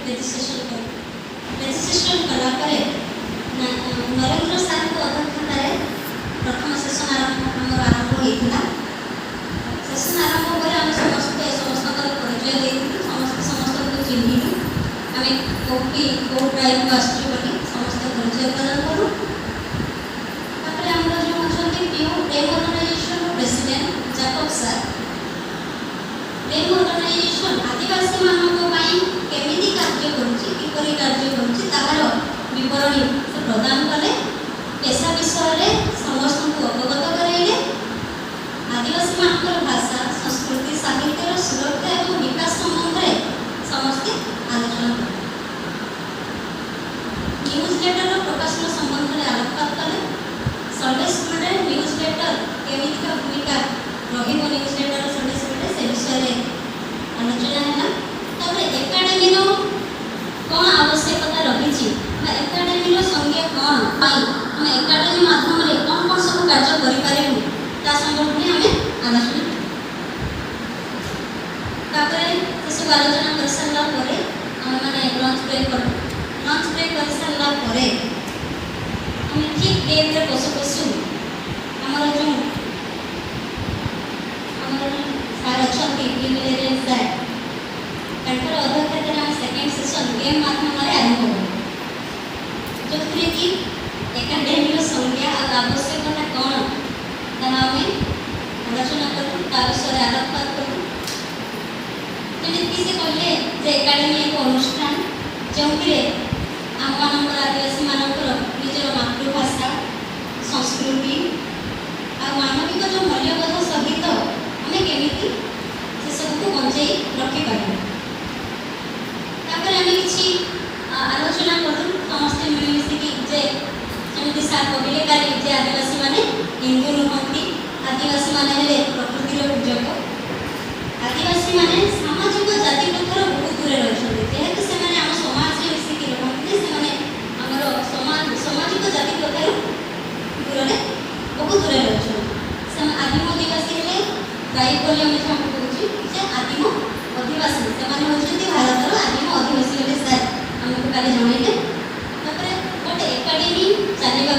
registration कर registration कला करे नरेंद्र सार को अध्यक्षतार प्रथम सेशन आरंभ होता सेशन आरंभ पर आम समस्त परिचय देती समस्त को चिन्हिलु आम कौटी कौ ड्राइव को आसू समस्त परिचय प्रदान करूँ प्रेसिडेंट जाकब सर रेम ऑर्गेनाइजेशन आदिवासी मानक पाई केमिति कार्य करूची किपरि कार्य करूची ताहार विवरणी से प्रदान कले पेशा विषय रे समस्त को अवगत कराइले आदिवासी मानक भाषा संस्कृति साहित्य सुरक्षा एवं विकास संबंध में समस्त आलोचना कले न्यूज लेटर प्रकाशन संबंध में आलोकपात कले संडे स्कूल रे न्यूज लेटर केमिति का भूमिका रहिबो न्यूज लेटर संडे स्कूल रे से विषय रे आलोचना है तबरे एकेडमी नो कोन आवश्यकता रहिछि एकेडमी रो संज्ञा कोन पाई हम एकेडमी माध्यम रे कोन कोन सब कार्य करि पारेबु ता संबंध में हमें आलोचना तापरे से आलोचना कर सारला परे हम माने लंच ब्रेक कर सारला परे हम ठीक गेम रे पसु हमर जो सार अच्छा इंटेलिजेंस सर कंट्रोल अध्यक्षता हम सेकंड सेशन गेम माध्यम रे आरंभ हो जो कि एकेडमी संज्ञा और आवश्यकता कौन ताहा हमें आलोचना करूँ ता विषय आलोकपात करूँ जेमिति से कहले जे एकेडमी एक अनुष्ठान जो आम आदिवासी मानकर निजर मातृभाषा संस्कृति और मानविक जो मूल्यबोध सहित आम केमिति से सबको बंचाई रखिपर आम कि आलोचना करूँ समस्ते मिलमिशिकी जे जमी सार कहले काली जे आदिवासी माने हिंदू नुहति आदिवासी माने हेले प्रकृतिर पूजक आदिवासी माने सामाजिक जाति प्रथार बहुत दूरे रही जेहेतु से आम समाज में मिसिकी रखते से सामाजिक जाति प्रथार दूर बहुत दूरे रही आदिम आदिवासी हेले ट्राइब बोली आम जहाँ कहूँ आदिम आदिवासी से भारतर आदिम आदिवासी बोले सर आमको काली जनइले गोटे एकेडमी चलवा